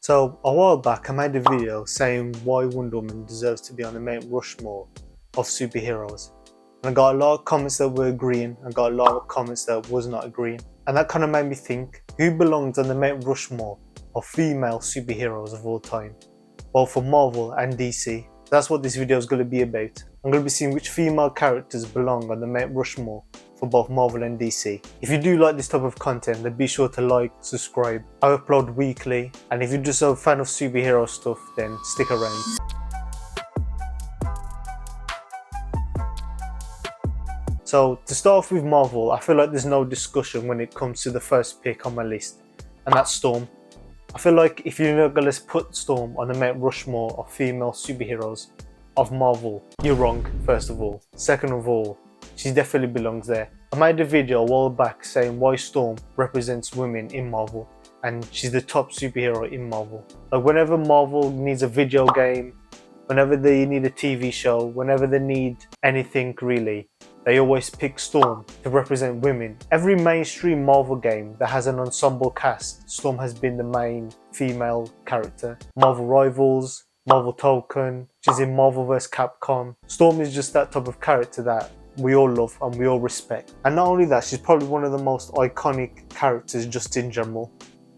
So a while back I made a video saying why Wonder Woman deserves to be on the Mount Rushmore of superheroes. And I got a lot of comments that were agreeing and got a lot of comments that was not agreeing. And that kind of made me think, who belongs on the Mount Rushmore of female superheroes of all time? Both for Marvel and DC. That's what this video is going to be about. I'm going to be seeing which female characters belong on the Mount Rushmore for both Marvel and DC. If you do like this type of content, then be sure to like, subscribe. I upload weekly, and if you're just a fan of superhero stuff, then stick around. So to start off with Marvel, I feel like there's no discussion when it comes to the first pick on my list, and that's Storm. I feel like if you're not going to put Storm on the Mount Rushmore of female superheroes of Marvel, you're wrong, first of all. Second of all, she definitely belongs there. I made a video a while back saying why Storm represents women in Marvel, and she's the top superhero in Marvel. Like whenever Marvel needs a video game, whenever they need a TV show, whenever they need anything really, they always pick Storm to represent women. Every mainstream Marvel game that has an ensemble cast, Storm has been the main female character. Marvel Rivals, Marvel Token, she's in Marvel vs. Capcom. Storm is just that type of character that we all love and we all respect. And not only that, she's probably one of the most iconic characters just in general.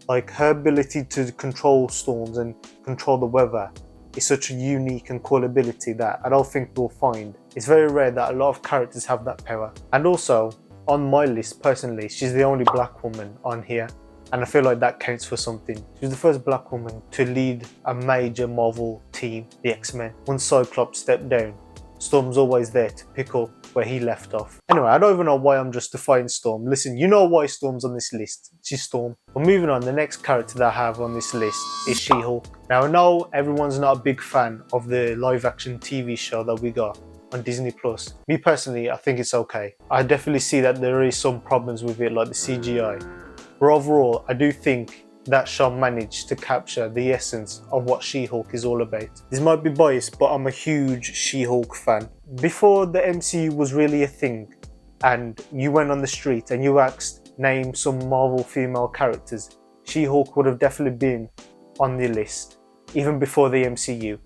Like her ability to control storms and control the weather is such a unique and cool ability that I don't think we'll find. It's very rare that a lot of characters have that power. And also, on my list personally, she's the only black woman on here, and I feel like that counts for something. She's the first black woman to lead a major Marvel team, the X-Men. Once Cyclops stepped down, Storm's always there to pick up where he left off. Anyway, I don't even know why I'm justifying Storm. Listen, you know why Storm's on this list. She's Storm. But moving on, the next character that I have on this list is She-Hulk. Now I know everyone's not a big fan of the live action TV show that we got on Disney+. Me personally, I think it's okay. I definitely see that there is some problems with it, like the CGI. But overall, I do think that show managed to capture the essence of what She-Hulk is all about. This might be biased, but I'm a huge She-Hulk fan. Before the MCU was really a thing, and you went on the street and you asked, name some Marvel female characters, She-Hulk would have definitely been on the list, even before the MCU.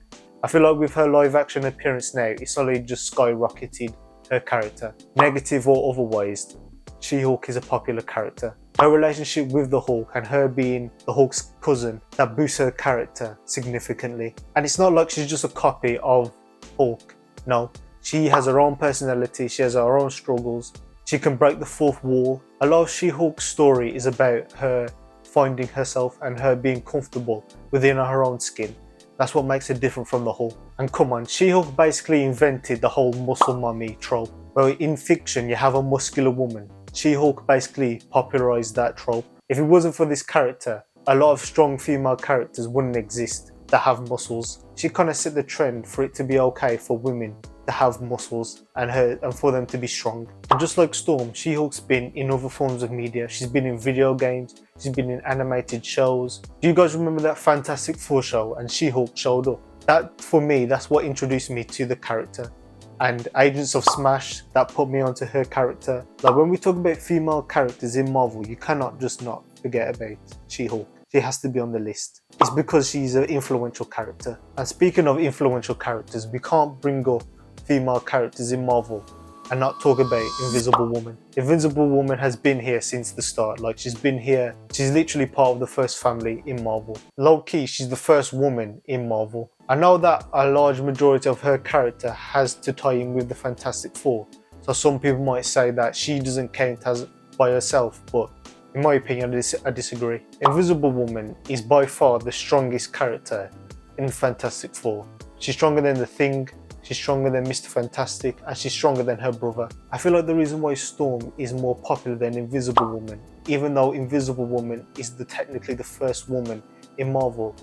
I feel like with her live action appearance now, it's only just skyrocketed her character. Negative or otherwise, She-Hulk is a popular character. Her relationship with the Hulk and her being the Hulk's cousin, that boosts her character significantly. And it's not like she's just a copy of Hulk. No, she has her own personality, she has her own struggles, she can break the fourth wall. A lot of She-Hulk's story is about her finding herself and her being comfortable within her own skin. That's what makes her different from the Hulk. And come on, She-Hulk basically invented the whole muscle mummy trope. Well, in fiction you have a muscular woman. She-Hulk basically popularized that trope. If it wasn't for this character, a lot of strong female characters wouldn't exist that have muscles. She kind of set the trend for it to be okay for women to have muscles and for them to be strong. And just like Storm, She-Hulk's been in other forms of media. She's been in video games, she's been in animated shows. Do you guys remember that Fantastic Four show and She-Hulk showed up? That, for me, that's what introduced me to the character. And Agents of Smash, that put me onto her character. Like when we talk about female characters in Marvel, you cannot just not forget about She-Hulk. She has to be on the list. It's because she's an influential character. And speaking of influential characters, we can't bring up female characters in Marvel and not talk about Invisible Woman. Invisible Woman has been here since the start. Like she's been here, she's literally part of the first family in Marvel. Low key, she's the first woman in Marvel. I know that a large majority of her character has to tie in with the Fantastic Four. So some people might say that she doesn't count as by herself, but in my opinion, I disagree. Invisible Woman is by far the strongest character in Fantastic Four. She's stronger than the Thing, she's stronger than Mr. Fantastic, and she's stronger than her brother. I feel like the reason why Storm is more popular than Invisible Woman, even though Invisible Woman is technically the first woman in Marvel,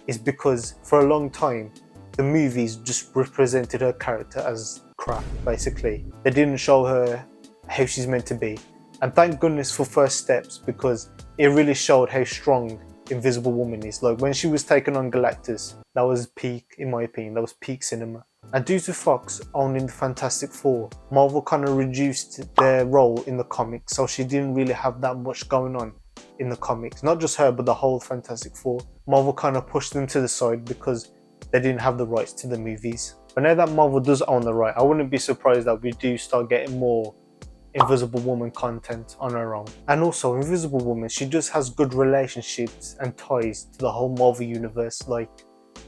is because for a long time, the movies just represented her character as crap, basically. They didn't show her how she's meant to be. And thank goodness for First Steps, because it really showed how strong Invisible Woman is. Like when she was taken on Galactus, that was peak, in my opinion, that was peak cinema. And due to Fox owning the Fantastic Four, Marvel kind of reduced their role in the comics, so she didn't really have that much going on in the comics. Not just her, but the whole Fantastic Four. Marvel kind of pushed them to the side because they didn't have the rights to the movies. But now that Marvel does own the right, I wouldn't be surprised that we do start getting more Invisible Woman content on her own. And also, Invisible Woman, she just has good relationships and ties to the whole Marvel universe. Like,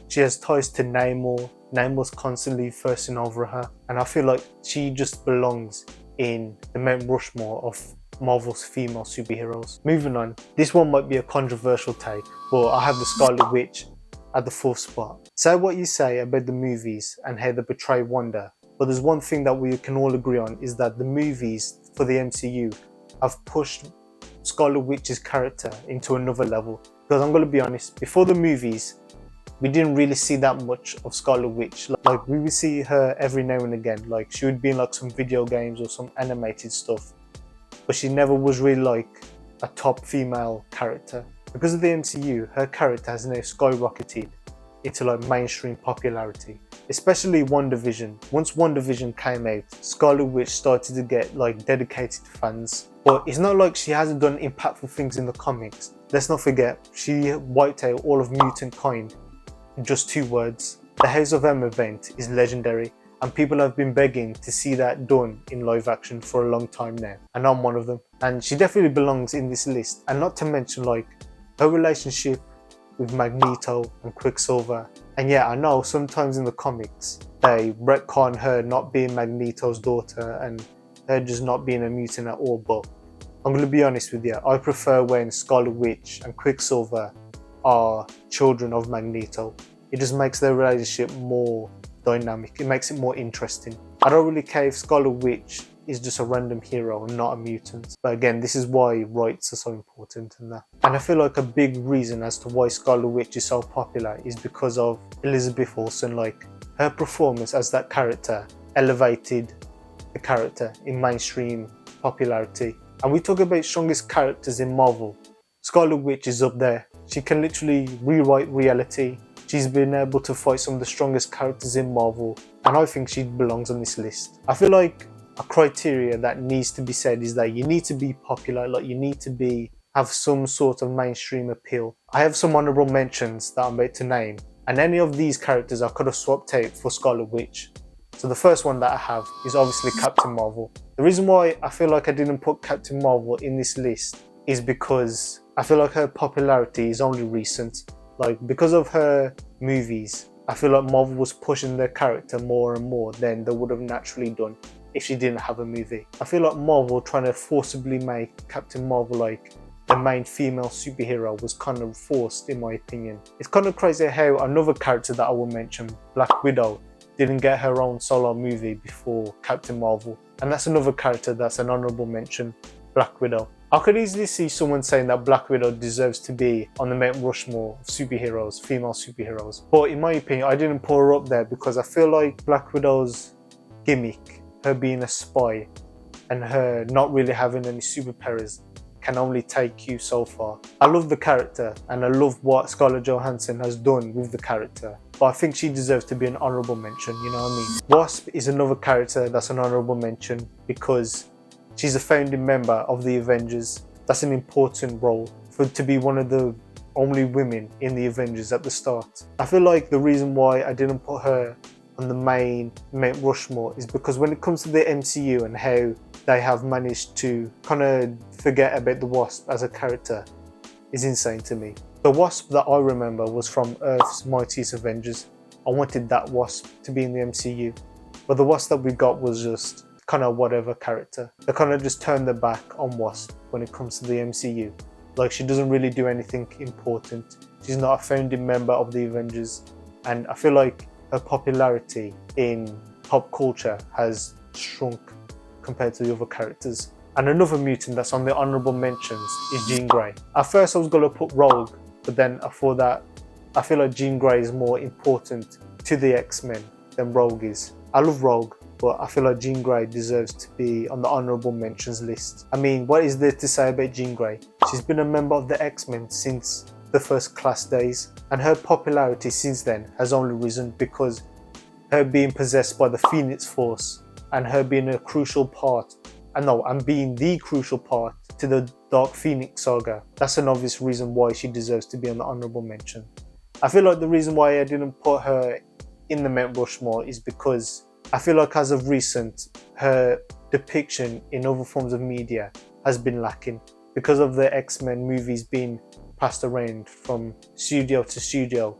she has ties to Namor. Namor's constantly thirsting over her, and I feel like she just belongs in the Mount Rushmore of Marvel's female superheroes. Moving on, this one might be a controversial take, but I have the Scarlet Witch at the 4th spot. Say what you say about the movies and how they portray Wanda, but there's one thing that we can all agree on, is that the movies for the MCU have pushed Scarlet Witch's character into another level. Because I'm going to be honest, before the movies, we didn't really see that much of Scarlet Witch. Like, we would see her every now and again. Like, she would be in like some video games or some animated stuff, but she never was really like a top female character. Because of the MCU, her character has now skyrocketed into like mainstream popularity, especially WandaVision. Once WandaVision came out, Scarlet Witch started to get like dedicated fans. But it's not like she hasn't done impactful things in the comics. Let's not forget, she wiped out all of mutant kind in just 2 words. The House of M event is legendary, and people have been begging to see that done in live action for a long time now, and I'm one of them. And she definitely belongs in this list. And not to mention like her relationship with Magneto and Quicksilver. And yeah, I know sometimes in the comics they retcon her not being Magneto's daughter and her just not being a mutant at all, but I'm going to be honest with you, I prefer when Scarlet Witch and Quicksilver are children of Magneto. It just makes their relationship more dynamic, it makes it more interesting. I don't really care if Scarlet Witch is just a random hero and not a mutant. But again, this is why rights are so important in that. And I feel like a big reason as to why Scarlet Witch is so popular is because of Elizabeth Olsen. Like, her performance as that character elevated the character in mainstream popularity. And we talk about strongest characters in Marvel, Scarlet Witch is up there. She can literally rewrite reality. She's been able to fight some of the strongest characters in Marvel, and I think she belongs on this list. I feel like a criteria that needs to be said is that you need to be popular, like you need to have some sort of mainstream appeal. I have some honorable mentions that I'm about to name, and any of these characters I could have swapped out for Scarlet Witch. So the first one that I have is obviously Captain Marvel. The reason why I feel like I didn't put Captain Marvel in this list is because I feel like her popularity is only recent. Like, because of her movies, I feel like Marvel was pushing their character more and more than they would have naturally done if she didn't have a movie. I feel like Marvel trying to forcibly make Captain Marvel like the main female superhero was kind of forced, in my opinion. It's kind of crazy how another character that I will mention, Black Widow, didn't get her own solo movie before Captain Marvel. And that's another character that's an honorable mention, Black Widow. I could easily see someone saying that Black Widow deserves to be on the Mount Rushmore of superheroes, female superheroes. But in my opinion, I didn't put her up there because I feel like Black Widow's gimmick, her being a spy and her not really having any superpowers, can only take you so far. I love the character and I love what Scarlett Johansson has done with the character, but I think she deserves to be an honourable mention, you know what I mean? Wasp is another character that's an honourable mention because she's a founding member of the Avengers. That's an important role to be one of the only women in the Avengers at the start. I feel like the reason why I didn't put her on the main Mount Rushmore is because when it comes to the MCU and how they have managed to kind of forget about the Wasp as a character is insane to me. The Wasp that I remember was from Earth's Mightiest Avengers. I wanted that Wasp to be in the MCU, but the Wasp that we got was just kind of whatever character. They kind of just turned their back on Wasp when it comes to the MCU. Like, she doesn't really do anything important. She's not a founding member of the Avengers, and I feel like her popularity in pop culture has shrunk compared to the other characters. And another mutant that's on the honourable mentions is Jean Grey. At first I was going to put Rogue, but then I thought that I feel like Jean Grey is more important to the X-Men than Rogue is. I love Rogue, but I feel like Jean Grey deserves to be on the honourable mentions list. I mean, what is there to say about Jean Grey? She's been a member of the X-Men since the First Class days, and her popularity since then has only risen because her being possessed by the Phoenix Force and her being a crucial part, and being the crucial part to the Dark Phoenix saga, that's an obvious reason why she deserves to be on the honourable mention. I feel like the reason why I didn't put her in the Mount Rushmore is because I feel like as of recent, her depiction in other forms of media has been lacking because of the X-Men movies being passed around from studio to studio.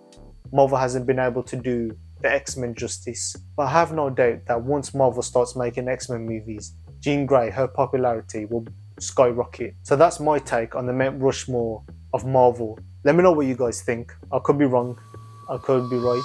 Marvel hasn't been able to do the X-Men justice. But I have no doubt that once Marvel starts making X-Men movies, Jean Grey, her popularity will skyrocket. So that's my take on the Mount Rushmore of Marvel. Let me know what you guys think. I could be wrong, I could be right.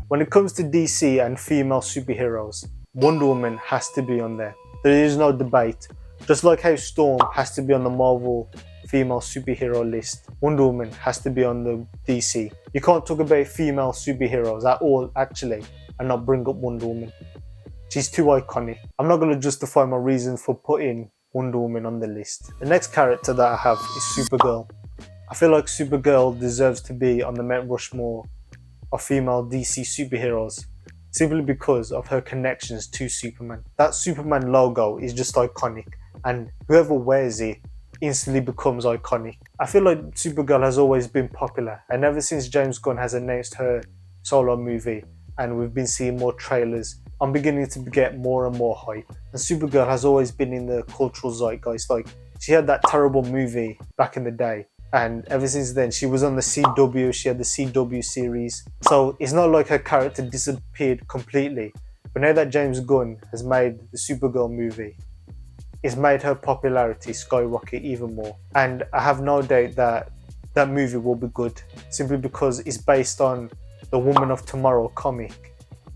When it comes to DC and female superheroes, Wonder Woman has to be on there. There is no debate. Just like how Storm has to be on the Marvel female superhero list, Wonder Woman has to be on the DC. You can't talk about female superheroes at all, actually, and not bring up Wonder Woman. She's too iconic. I'm not going to justify my reasons for putting Wonder Woman on the list. The next character that I have is Supergirl. I feel like Supergirl deserves to be on the Mount Rushmore of female DC superheroes simply because of her connections to Superman. That Superman logo is just iconic, and whoever wears it instantly becomes iconic. I feel like Supergirl has always been popular, and ever since James Gunn has announced her solo movie and we've been seeing more trailers, I'm beginning to get more and more hype. And Supergirl has always been in the cultural zeitgeist. Like, she had that terrible movie back in the day, and ever since then she was on the CW, she had the CW series. So it's not like her character disappeared completely, but now that James Gunn has made the Supergirl movie, it's made her popularity skyrocket even more. And I have no doubt that that movie will be good, simply because it's based on the Woman of Tomorrow comic,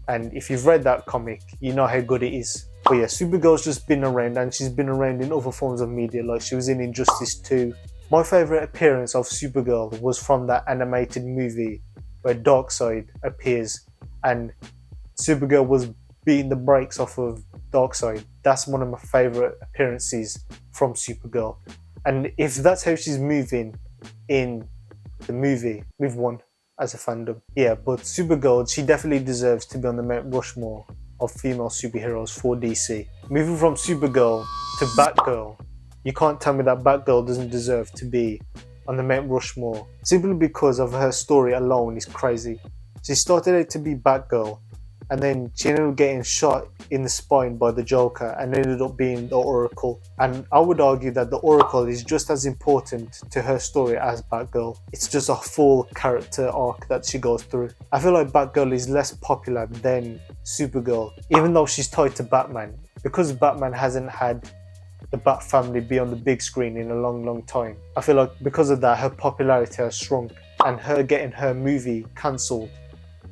and if you've read that comic, you know how good it is. But yeah, Supergirl's just been around, and she's been around in other forms of media, like she was in Injustice 2. My favourite appearance of Supergirl was from that animated movie where Darkseid appears and Supergirl was beating the brakes off of Darkseid. That's one of my favourite appearances from Supergirl. And if that's how she's moving in the movie, we've won as a fandom. Yeah, but Supergirl, she definitely deserves to be on the Mount Rushmore of female superheroes for DC. Moving from Supergirl to Batgirl, you can't tell me that Batgirl doesn't deserve to be on the Mount Rushmore simply because of her story alone is crazy. She started out to be Batgirl, and then she ended up getting shot in the spine by the Joker and ended up being the Oracle. And I would argue that the Oracle is just as important to her story as Batgirl. It's just a full character arc that she goes through. I feel like Batgirl is less popular than Supergirl, even though she's tied to Batman. Because Batman hasn't had the Bat family be on the big screen in a long time, I feel like because of that, her popularity has shrunk, and her getting her movie cancelled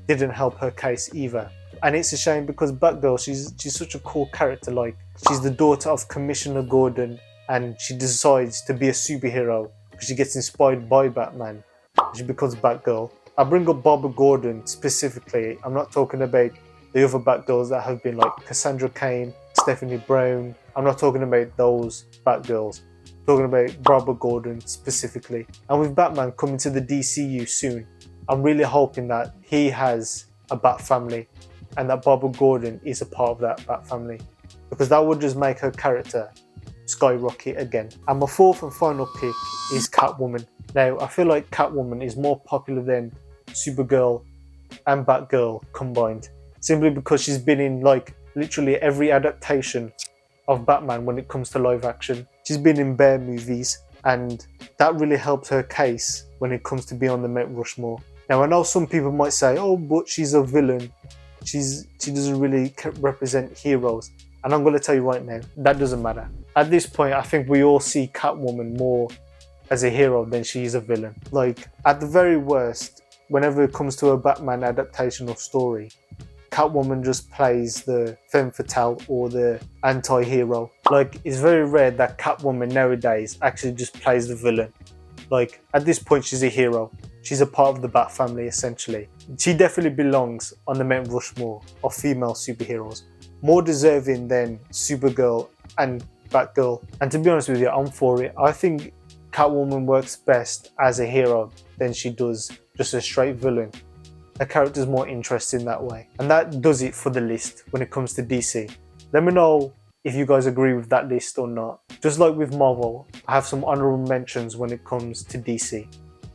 didn't help her case either. And it's a shame because Batgirl, she's such a cool character. Like, she's the daughter of Commissioner Gordon, and she decides to be a superhero because she gets inspired by Batman. She becomes Batgirl. I bring up Barbara Gordon specifically. I'm not talking about the other Batgirls that have been like Cassandra Cain, Stephanie Brown. I'm not talking about those Batgirls. I'm talking about Barbara Gordon specifically. And with Batman coming to the DCU soon, I'm really hoping that he has a Bat family and that Barbara Gordon is a part of that Bat family, because that would just make her character skyrocket again. And my fourth and final pick is Catwoman. Now, I feel like Catwoman is more popular than Supergirl and Batgirl combined, simply because she's been in like literally every adaptation of Batman when it comes to live action. She's been in Bear movies, and that really helps her case when it comes to being on the Mount Rushmore. Now, I know some people might say, oh, but she's a villain. She doesn't really represent heroes. And I'm going to tell you right now, that doesn't matter. At this point, I think we all see Catwoman more as a hero than she is a villain. Like, at the very worst, whenever it comes to a Batman adaptation or story, Catwoman just plays the femme fatale or the anti-hero. Like, it's very rare that Catwoman nowadays actually just plays the villain. Like, at this point, she's a hero. She's a part of the Bat family, essentially. She definitely belongs on the Mount Rushmore of female superheroes. More deserving than Supergirl and Batgirl. And to be honest with you, I'm for it. I think Catwoman works best as a hero than she does just a straight villain. a character's more interesting that way. And that does it for the list when it comes to DC. Let me know if you guys agree with that list or not. Just like with Marvel, I have some honorable mentions when it comes to DC.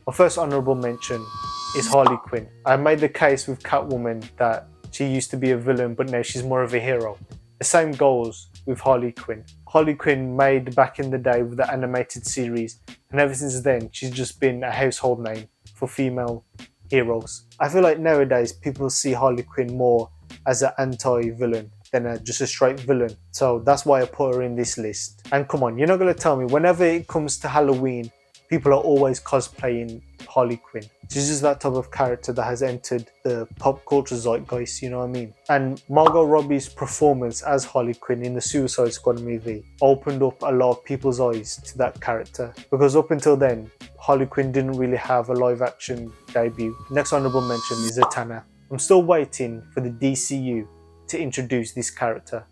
My first honorable mention is Harley Quinn. I made the case with Catwoman that she used to be a villain, but now she's more of a hero. The same goes with Harley Quinn. Harley Quinn made back in the day with the animated series, and ever since then she's just been a household name for female heroes. I feel like nowadays people see Harley Quinn more as an anti-villain than just a straight villain. So that's why I put her in this list. And come on, you're not going to tell me whenever it comes to Halloween, people are always cosplaying Harley Quinn. She's just that type of character that has entered the pop culture zeitgeist, you know what I mean? And Margot Robbie's performance as Harley Quinn in the Suicide Squad movie opened up a lot of people's eyes to that character. Because up until then, Harley Quinn didn't really have a live action debut. Next honorable mention is Zatanna. I'm still waiting for the DCU to introduce this character.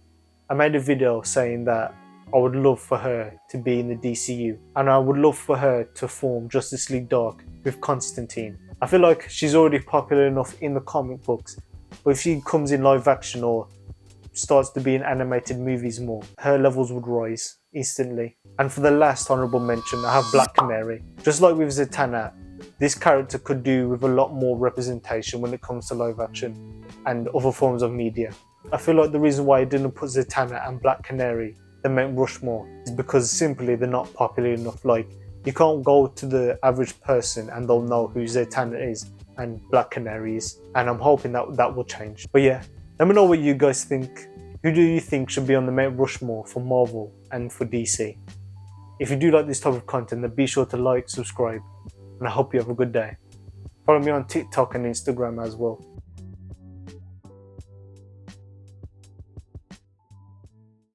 I made a video saying that I would love for her to be in the DCU, and I would love for her to form Justice League Dark with Constantine. I feel like she's already popular enough in the comic books, but if she comes in live action or starts to be in animated movies more, her levels would rise instantly. And for the last honorable mention, I have Black Canary. Just like with Zatanna, this character could do with a lot more representation when it comes to live action and other forms of media. I feel like the reason why I didn't put Zatanna and Black Canary in Mount Rushmore is because simply they're not popular enough. Like, you can't go to the average person and they'll know who Zatanna is and Black Canary is. And I'm hoping that that will change. But yeah, let me know what you guys think. Who do you think should be on the Mount Rushmore for Marvel and for DC? If you do like this type of content, then be sure to like, subscribe, and I hope you have a good day. Follow me on TikTok and Instagram as well.